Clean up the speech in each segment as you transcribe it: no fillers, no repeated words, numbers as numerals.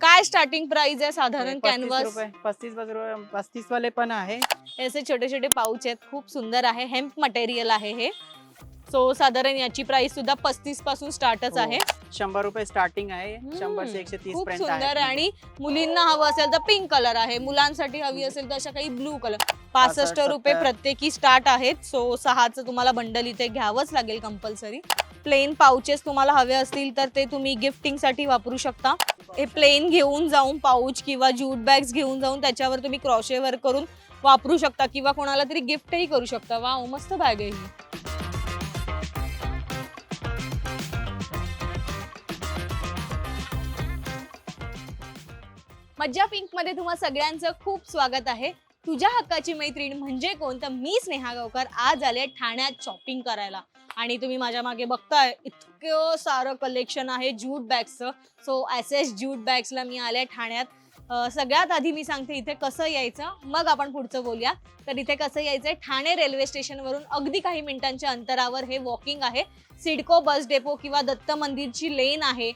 काय starting price आहे साधारण कॅनव्हास? 35 वाले पण आहे. असे छोटे छोटे पाऊच आहेत, खूप सुंदर आहे. हेम्प मटेरियल आहे हे. सो साधारण याची प्राइस सुद्धा 35 पासून स्टार्टच आहे. 100 रुपये स्टार्टिंग आहे. 100 से 130 खूप पर्यंत सुंदर आहे. आहे. आणि मुलींना हवं असेल तर पिंक कलर आहे, मुलांसाठी हवी असेल तर अशा काही ब्लू कलर. 65 रुपये 70. प्रत्येकी स्टार्ट आहेत. सो 6चं तुम्हाला बंडल इथे घ्यावंच लागेल कंपल्सरी. प्लेन पाउचेस तुम्हाला हवे असतील तर ते तुम्ही गिफ्टिंग साठी वापरू शकता. हे प्लेन घेऊन जाऊन पाऊच किंवा ज्यूट बॅग्स घेऊन जाऊन त्याच्यावर तुम्ही क्रॉशे वर्क करून वापरू शकता किंवा कोणाला तरी गिफ्टही करू शकता. वाव, मस्त बॅग आहे ही. मज्जा पिंक मध्ये तुम्हा सगळ्यांचं खूप स्वागत आहे. तुझ्या हक्काची मैत्रीण म्हणजे कोण तर मी स्नेहा गावकर आज आले ठाण्यात शॉपिंग करायला. आणि तुम्ही माझ्या मागे बघताय इतकं सारं कलेक्शन आहे ज्यूट बॅग्सचं. सो SS ज्यूट बॅग्सला मी आले ठाण्यात. सगळ्यात आधी मी सांगते इथे कसं यायचं, मग आपण पुढचं बोलूया. तर इथे कसं यायचंय, ठाणे रेल्वे स्टेशनवरून अगदी काही मिनिटांच्या अंतरावर हे वॉकिंग आहे. सिडको बस डेपो किंवा दत्त मंदिरची लेन आहे.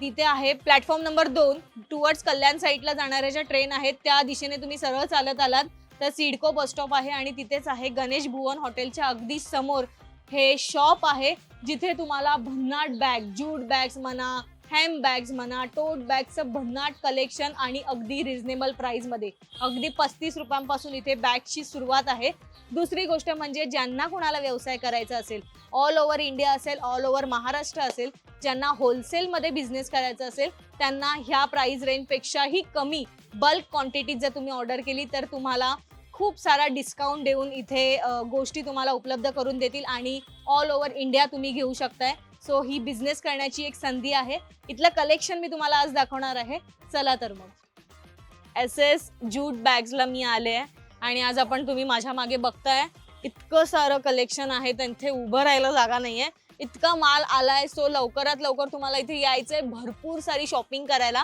तिथे आहे प्लॅटफॉर्म नंबर 2 टुवर्ड्स कल्याण साईडला जाणाऱ्या ज्या ट्रेन आहेत त्या दिशेने तुम्ही सरळ चालत आलात तर सिडको बस स्टॉप आहे. आणि तिथेच आहे गणेश भुवन हॉटेलच्या अगदी समोर हे शॉप आहे, जिथे तुम्हाला भन्नाट बॅग, ज्यूट बॅग्स म्हणा, हॅम बॅग्स म्हणा, टोट बॅग्सचं भन्नाट कलेक्शन आणि अगदी रिझनेबल प्राइस मध्ये. अगदी 35 रुपयांपासून इथे बॅगची सुरुवात आहे. दुसरी गोष्ट म्हणजे ज्यांना कोणाला व्यवसाय करायचा असेल, ऑल ओव्हर इंडिया असेल, ऑल ओव्हर महाराष्ट्र असेल, ज्यांना होलसेलमध्ये बिझनेस करायचा असेल त्यांना ह्या प्राइस रेंजपेक्षाही कमी बल्क क्वांटिटी जर तुम्ही ऑर्डर केली तर तुम्हाला खूप सारा डिस्काउंट देऊन इथे गोष्टी तुम्हाला उपलब्ध करून देतील आणि ऑल ओव्हर इंडिया तुम्ही घेऊ शकताय. सो ही बिझनेस करण्याची एक संधी आहे. इथलं कलेक्शन मी तुम्हाला आज दाखवणार आहे. चला तर मग SS ज्यूट बॅग्सला मी आले आहे आणि आज आपण तुम्ही माझ्या मागे बघताय इतकं सारं कलेक्शन आहे, त्यांथे उभं राहायला जागा नाहीये, इतका माल आलाय. सो लवकरात लवकर तुम्हाला इथे यायचंय भरपूर सारी शॉपिंग करायला.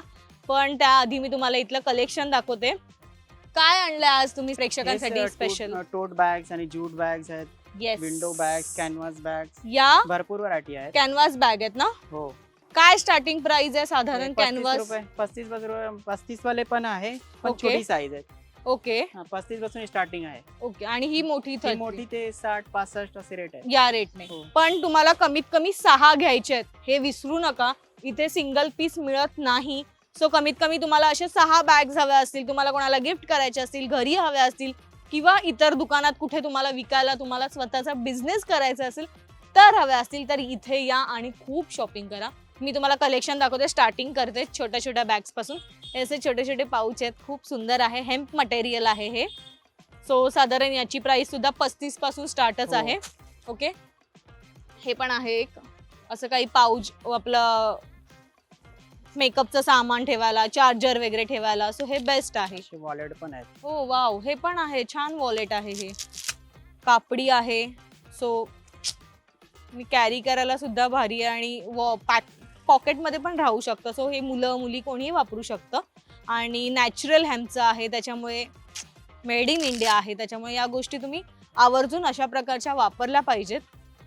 पण त्याआधी मी तुम्हाला इथलं कलेक्शन दाखवते. काय आणलंय आज तुम्ही प्रेक्षकांसाठी स्पेशल? टोट बॅग्स आणि ज्यूट बॅग्स आहेत. Yes, window bags, canvas bags, या भरपूर व्हरायटी आहेत. कॅनव्हास बॅग आहेत ना? हो. काय स्टार्टिंग प्राइस आहे साधारण कॅनव्हास? 35 वाले पण आहे, पण ओके. छोटी साईज आहे. ओके 35 पासून स्टार्टिंग आहे. ओके. आणि ही मोठी ती 30 मोठी ते 60-65 असे रेट आहे. या रेटने. हो. पण तुम्हाला कमीत कमी 6 घ्यायचे आहेत, हे विसरू नका. इथे सिंगल पीस मिळत नाही. सो कमीत कमी तुम्हाला असे 6 बॅग्स हव्या असतील, तुम्हाला कोणाला गिफ्ट करायचे असतील, घरी हव्या असतील किंवा इतर दुकानात कुठे तुम्हाला विकायला, तुम्हाला स्वतःचा बिझनेस करायचा असेल तर हव्या असतील तर इथे या आणि खूप शॉपिंग करा. मी तुम्हाला कलेक्शन दाखवते. स्टार्टिंग करते छोट्या छोट्या बॅग्स पासून. असे छोटे छोटे पाऊच आहेत, खूप सुंदर आहे. हेम्प मटेरियल आहे हे. सो साधारण याची प्राइस सुद्धा 35 पासून स्टार्टच हो. आहे. ओके, हे पण आहे एक असं काही पाऊच, आपलं मेकअपचं सामान ठेवायला, चार्जर वगैरे ठेवायला. सो हे बेस्ट आहे. वॉलेट पण आहेत. हो वाव, हे पण आहे, छान वॉलेट आहे हे, कापडी आहे. सो मी कॅरी करायला सुद्धा भारी आहे आणि पॉकेटमध्ये पण राहू शकतं. सो हे मुलं मुली कोणीही वापरू शकतं. आणि नॅचरल हॅम्पचं आहे, त्याच्यामुळे मेड इन इंडिया आहे, त्याच्यामुळे या गोष्टी तुम्ही आवर्जून अशा प्रकारच्या वापरल्या पाहिजेत.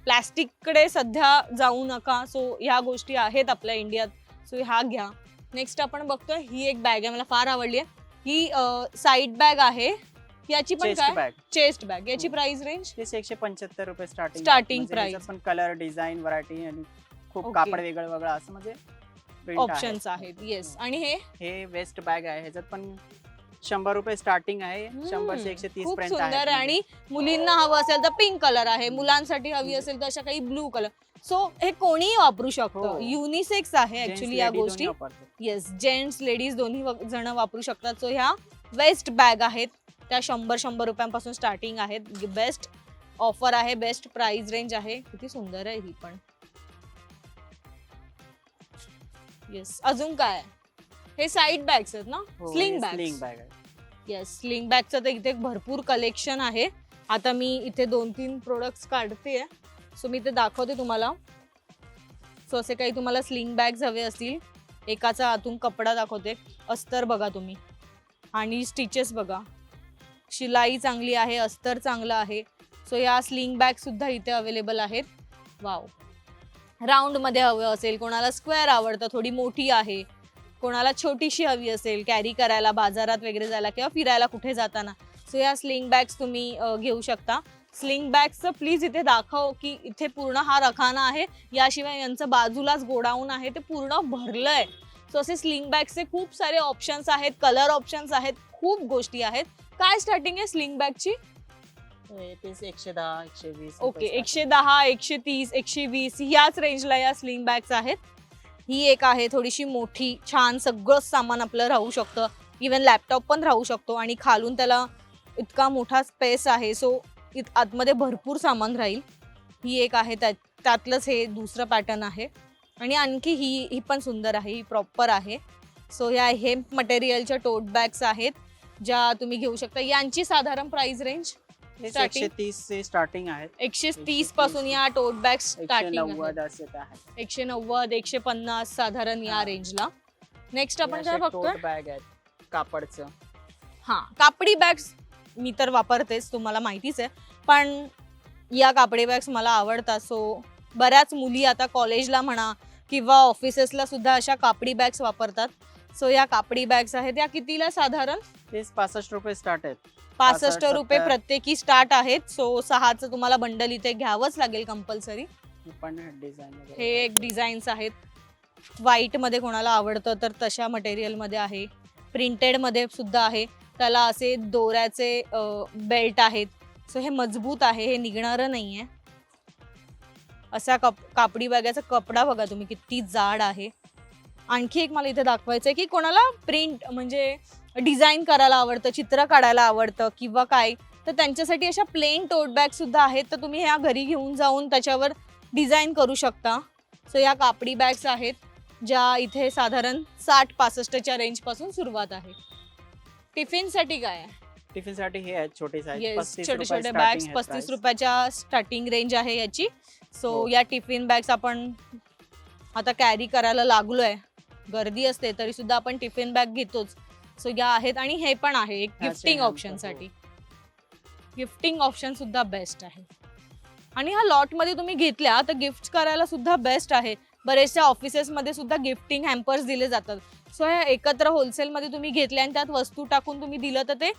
प्लॅस्टिककडे सध्या जाऊ नका. सो ह्या गोष्टी आहेत आपल्या इंडियात, सो हा घ्या. नेक्स्ट आपण बघतोय ही एक बॅग आहे, मला फार आवडली आहे. ही साईड बॅग आहे. याची पण चेस्ट काय? बॅग. Chest bag. याची प्राइस रेंज? 175 रुपये स्टार्टिंग. Starting price. पण कलर, डिझाईन, व्हरायटी आणि खूप Okay. कापड वेगळं वेगळं असं म्हणजे print ऑप्शन्स आहे. आहेत. येस. आणि हे हे वेस्ट बॅग आहे, ह्याच्यात पण 100 रुपये स्टार्टिंग आहे. 100 से 130 खूप पर्यंत सुंदर आहे. आहे. आणि मुलींना हवं असेल तर पिंक कलर आहे, मुलांसाठी हवी असेल तर अशा काही ब्लू कलर. सो हे कोणीही वापरू शकतं. हो. युनिसेक्स आहे Gents, ऍक्च्युली या ladies गोष्टी. दोन्ही वापरतात. येस, जेंट्स लेडीज दोन्ही जण वापरू शकतात. सो ह्या वेस्ट बॅग आहेत, त्या 100 रुपयांपासून स्टार्टिंग आहेत. बेस्ट ऑफर आहे, बेस्ट प्राइस रेंज आहे. किती सुंदर आहे ही पण. येस, अजून काय? हे साईड बॅग्स आहेत ना? हो, स्लिंग हे बॅग. sling bag आहे. येस, स्लिंग बॅगचं तर इथे भरपूर कलेक्शन आहे. आता मी इथे 2-3 प्रोडक्ट्स काढते. सो मी ते दाखवते तुम्हाला. सो असे काही तुम्हाला स्लिंग बॅग्स हवे असतील, एकाचा आतून कपडा दाखवते. अस्तर बघा तुम्ही आणि स्टिचेस बघा, शिलाई चांगली आहे, अस्तर चांगलं आहे. सो या स्लिंग बॅग सुद्धा इथे अवेलेबल आहेत. वाव, राऊंड मध्ये हवं असेल, कोणाला स्क्वेअर आवडतं, थोडी मोठी आहे, कोणाला छोटीशी हवी असेल कॅरी करायला बाजारात वगैरे जायला किंवा फिरायला कुठे जाताना, सो या स्लिंग बॅग्स तुम्ही घेऊ शकता. स्लिंग बॅग्सचं प्लीज इथे दाखव की इथे पूर्ण हा रखाना आहे, याशिवाय यांचं बाजूलाच गोडाऊन आहे, ते पूर्ण भरलंय. सो असे स्लिंग बॅग्सचे खूप सारे ऑप्शन्स आहेत, कलर ऑप्शन्स आहेत, खूप गोष्टी आहेत. काय स्टार्टिंग आहे स्लिंग बॅगची? ते 110 120. ओके, 110 130 120 याच रेंजला या स्लिंग बॅग्स आहेत. ही एक आहे थोडीशी मोठी, छान सगळं सामान आपलं राहू शकतं, इवन लॅपटॉप पण राहू शकतो आणि खालून त्याला इतका मोठा स्पेस आहे, सो आतमध्ये भरपूर सामान राहील. ही एक आहे, त्यातलंच हे दुसरं पॅटर्न आहे. आणि आणखी ही पण सुंदर आहे, ही प्रॉपर आहे. सो ह्या हेम्प मटेरियलच्या टोट बॅग्स आहेत ज्या तुम्ही घेऊ शकता. यांची साधारण प्राइस रेंज 130 से स्टार्टिंग आहे. 130 पासून या टोट बॅग्स स्टार्टिंग 190 असे आहे. 190 150 साधारण या रेंजला. नेक्स्ट आपण काय बघतोय? टोट बॅग आहेत कापडचं. हा, कापडी बॅग्स मी तर वापरतेच, तुम्हाला माहितीच आहे, पण या कापडी बॅग्स मला आवडतात. सो बऱ्याच मुली आता कॉलेजला म्हणा किंवा ऑफिसेसला सुद्धा अशा कापडी बॅग्स वापरतात. सो या कापडी बॅग्स आहेत, या कितीला साधारण? ते 65 रुपये स्टार्ट आहेत. 65 रुपये 70. प्रत्येकी स्टार्ट आहेत. सो 6चं तुम्हाला बंडल इथे घ्यावंच लागेल कंपल्सरी. हे पण डिझाईन हे एक डिझाईन्स आहेत, व्हाईट मध्ये कोणाला आवडतं तर तशा मटेरियल मध्ये आहे. प्रिंटेड मध्ये सुद्धा आहे, त्याला असे दोऱ्याचे बेल्ट आहेत. सो हे मजबूत आहे, हे निघणारं नाहीये. असा कापडी बॅगाचा कपडा बघा तुम्ही किती जाड आहे. आणखी एक मला इथे दाखवायचं आहे की कोणाला प्रिंट म्हणजे डिझाईन करायला आवडतं, चित्र काढायला आवडतं किंवा काय, तर त्यांच्यासाठी अशा प्लेन टोट बॅग सुद्धा आहेत. तर तुम्ही ह्या घरी घेऊन जाऊन त्याच्यावर डिझाईन करू शकता. सो या कापडी बॅग्स आहेत ज्या इथे साधारण 60-65च्या रेंज पासून सुरुवात आहे. टिफिनसाठी काय आहे? टिफिनसाठी हे आहेत छोटे साईज. येस, छोटे छोटे बॅग्स 35 रुपयाच्या स्टार्टिंग रेंज आहे याची. सो या टिफिन बॅग्स आपण आता कॅरी करायला लागलोय, गर्दी असते तरी सुद्धा आपण टिफिन बॅग घेतोच. सो या आहेत. आणि हे पण आहे एक गिफ्टिंग ऑप्शन साठी. गिफ्टिंग ऑप्शन सुद्धा बेस्ट आहे. आणि ह्या लॉट मध्ये तुम्ही घेतल्या तर गिफ्ट करायला सुद्धा बेस्ट आहे. बरेचशा ऑफिसेस मध्ये सुद्धा गिफ्टिंग हॅम्पर्स दिले जातात. सो हे एकत्र होलसेल मध्ये तुम्ही घेतले आणि त्यात वस्तू टाकून तुम्ही दिलं तर ते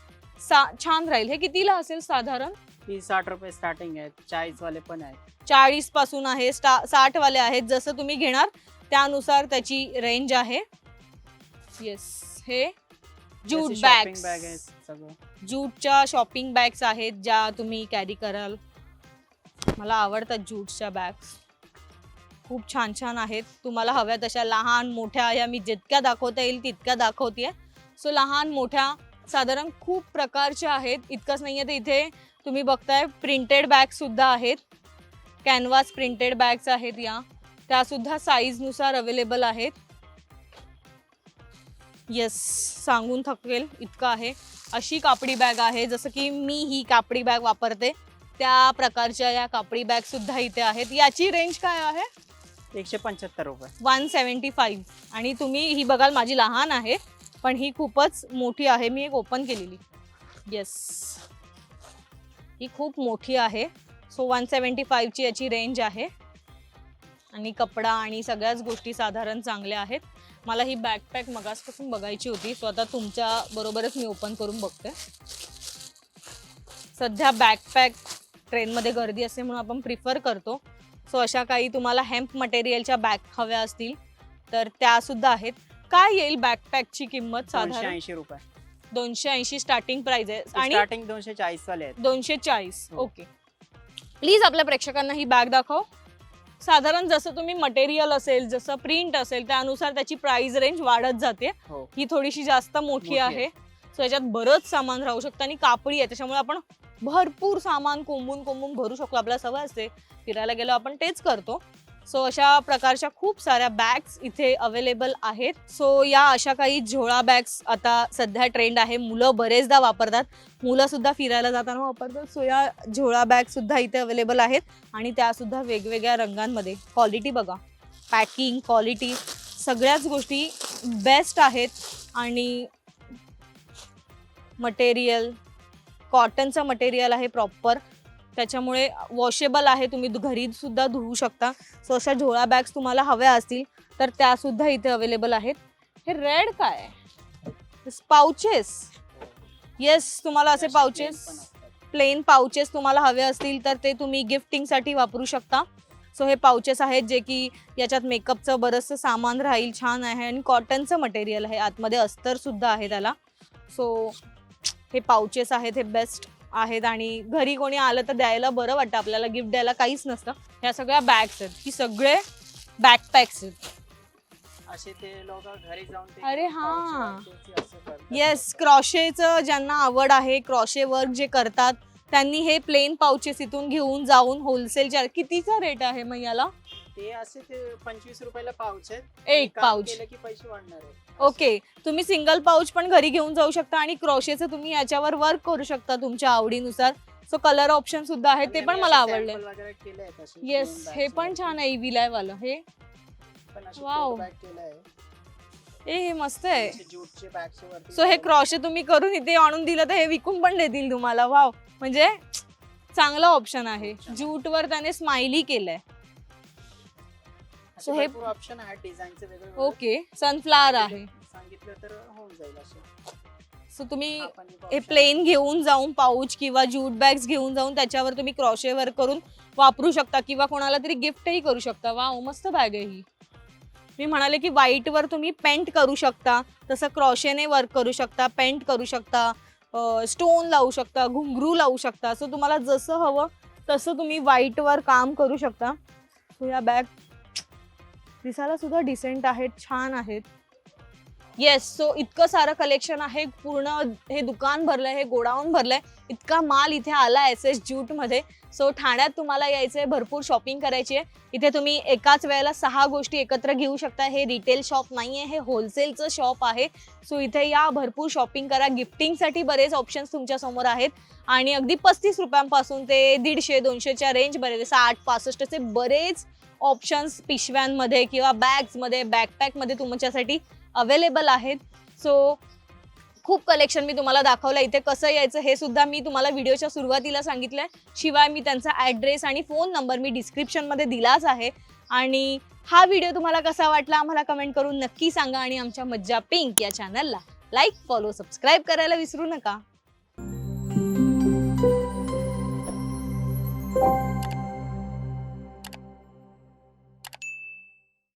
छान राहील. हे कितीला असेल साधारण? 60 रुपये स्टार्टिंग आहेत. 40 वाले पण आहेत. 40 पासून आहे, 60 वाले आहेत. जसं तुम्ही घेणार त्यानुसार त्याची रेंज आहे. येस, हे जूट बॅग्स, जूटच्या शॉपिंग बॅग्स आहेत ज्या तुम्ही कॅरी कराल. मला आवडतात जूटच्या बॅग्स, खूप छान छान आहेत. तुम्हाला हव्या तशा लहान मोठ्या, या मी जितक्या दाखवता येईल तितक्या दाखवते. सो लहान मोठ्या साधारण खूप प्रकारच्या आहेत. इतकंच नाहीये, तर इथे तुम्ही बघताय प्रिंटेड बॅग सुद्धा आहेत. कॅनव्हास प्रिंटेड बॅग्स आहेत, या त्या सुद्धा साईज नुसार अवेलेबल आहेत. येस, सांगून थकवेल इतकं आहे. अशी कापडी बॅग आहे, जसं की मी ही कापडी बॅग वापरते त्या प्रकारच्या या कापडी बॅग सुद्धा इथे आहेत. याची रेंज काय आहे? 175 रुपये. 175. आणि तुम्ही ही बघाल माझी लहान आहे पण ही खूपच मोठी आहे. मी एक ओपन केलेली. येस, ही खूप मोठी आहे. सो 175 ची याची रेंज आहे. आणि कपडा आणि सगळ्याच गोष्टी साधारण चांगल्या आहेत. मला ही बॅकपॅक मगासपासून बघायची होती, सो आता तुमच्या बरोबरच मी ओपन करून बघते. सध्या बॅकपॅक ट्रेनमध्ये गर्दी असते म्हणून आपण प्रिफर करतो. सो अशा काही तुम्हाला हेम्प मटेरियलच्या बॅग हव्या असतील तर त्या सुद्धा आहेत. काय येईल बॅकपॅकची किंमत? साधारण 280 रुपये. 280 स्टार्टिंग प्राइस आहे. आणि स्टार्टिंग 240 वाले आहेत. 240. ओके, प्लीज आपल्या प्रेक्षकांना ही बॅग दाखव. साधारण जसं तुम्ही मटेरियल असेल, जसं प्रिंट असेल, त्यानुसार त्याची प्राइस रेंज वाढत जाते. ही थोडीशी जास्त मोठी आहे. सो याच्यात बरंच सामान राहू शकतं आणि कापडी आहे, त्याच्यामुळे आपण भरपूर सामान कोंबून भरू शकतो. आपल्याला सवय असते, फिरायला गेलो आपण तेच करतो. सो अशा प्रकारच्या खूप साऱ्या बॅग्स इथे अवेलेबल आहेत. सो या अशा काही झोळा बॅग्स आता सध्या ट्रेंड आहे, मुलं बरेचदा वापरतात, मुलं सुद्धा फिरायला जाताना वापरतात. सो या झोळा बॅग सुद्धा इथे अवेलेबल आहेत आणि त्या सुद्धा वेगवेगळ्या रंगांमध्ये. क्वालिटी बघा, पॅकिंग क्वालिटी सगळ्याच गोष्टी बेस्ट आहेत. आणि मटेरियल कॉटनचं मटेरियल आहे प्रॉपर, त्याच्यामुळे वॉशेबल आहे, तुम्ही घरी सुद्धा धुवू शकता. सो अशा झोळा बॅग्स तुम्हाला हव्या असतील तर त्या सुद्धा इथे अवेलेबल आहेत. हे रेड काय पाउचेस. येस, तुम्हाला असे पाउचेस प्लेन पाउचेस तुम्हाला हवे असतील तर ते तुम्ही गिफ्टिंग साठी वापरू शकता. सो हे पाउचेस आहेत जे की याच्यात मेकअपचं बरंचसं सामान राहील. छान आहे आणि कॉटनचं मटेरियल आहे, आतमध्ये अस्तर सुद्धा आहे त्याला. सो हे पाउचेस आहेत, हे बेस्ट आहेत आणि घरी कोणी आलं तर द्यायला बरं वाटतं. आपल्याला गिफ्ट द्यायला काहीच नसतं. ह्या सगळ्या बॅग्स आहेत, ही सगळे बॅकपॅक्स आहेत. असे ते लोक घरी जाऊन ते अरे pouch हा. वरती असं करतात. येस, क्रॉशेचं ज्यांना आवड आहे, क्रॉशे वर्क जे करतात त्यांनी हे प्लेन पाउचेस इथून घेऊन जाऊन होलसेलच्या. कितीचा रेट आहे मग याला? ते असे ते 25 रुपयाला पाऊच आहेत. एक काम पाउच. केलं की पैसे वाढणार आहेत. ओके, तुम्ही सिंगल पाउच पण घरी घेऊन जाऊ शकता आणि क्रॉशेचं तुम्ही याच्यावर वर्क करू शकता तुमच्या आवडीनुसार. सो कलर ऑप्शन सुद्धा आहेत, ते आणि पण मी मला असे आवडले. sample वगैरे केले आहेत असे येस, plain हे bags पण वरती. छान आहे, विलाय वाला. हे पण असे Wow. tote bag केलं आहे. हे मस्त आहे. असे ज्यूटचे बॅग्स वरती. सो हे क्रॉशे तुम्ही करून इथे आणून दिलं तर हे विकून पण देतील तुम्हाला. वाव, म्हणजे चांगला ऑप्शन आहे. ज्यूटवर त्याने स्माइली केलंय. असे so हे- भरपूर ऑप्शन आहेत डिझाईनचे वेगळे. ओके, सनफ्लावर आहे. सांगितलं तर होऊन जाईल असे. सो तुम्ही आपण एक हे option- प्लेन घेऊन जाऊन पाऊच किंवा ज्यूट बॅग्स घेऊन जाऊन त्याच्यावर तुम्ही क्रॉशे वर्क करून वापरू शकता किंवा कोणाला तरी गिफ्टही करू शकता. वाव, मस्त बॅग आहे ही. मी म्हणाले की व्हाईट वर तुम्ही पेंट करू शकता, तसं क्रॉशेने वर्क करू शकता, पेंट करू शकता, स्टोन लावू शकता, घुंगरू लावू शकता. सो तुम्हाला जसं हवं तसं तुम्ही व्हाईट वर काम करू शकता. सो या बॅग दिसायला सुद्धा डिसेंट आहेत, छान आहेत. येस, सो इतकं सारं कलेक्शन आहे. पूर्ण हे दुकान भरलंय, हे गोडाऊन भरलंय. इतका माल इथे आला SS ज्यूट मध्ये. सो ठाण्यात तुम्हाला यायचंय, भरपूर शॉपिंग करायची आहे. इथे तुम्ही एकाच वेळेला 6 गोष्टी एकत्र घेऊ शकता. हे रिटेल शॉप नाहीये, हे होलसेलचं शॉप आहे. सो इथे या, भरपूर शॉपिंग करा. गिफ्टिंगसाठी बरेच ऑप्शन्स तुमच्या समोर आहेत आणि अगदी 35 रुपयांपासून ते 150-200च्या रेंज मध्ये 60-65चे बरेच ऑप्शन्स पिशव्यांमध्ये किंवा बॅग्समध्ये, बॅकपॅकमध्ये तुमच्यासाठी अवेलेबल आहेत. सो खूप कलेक्शन मी तुम्हाला दाखवलं. इथे कसं यायचं हे सुद्धा मी तुम्हाला व्हिडिओच्या सुरुवातीला सांगितलंय. शिवाय मी त्यांचा ॲड्रेस आणि फोन नंबर मी डिस्क्रिप्शनमध्ये दिलाच आहे. आणि हा व्हिडिओ तुम्हाला कसा वाटला आम्हाला कमेंट करून नक्की सांगा आणि आमच्या मज्जा पिंक या चॅनलला लाईक, फॉलो, सबस्क्राईब करायला विसरू नका.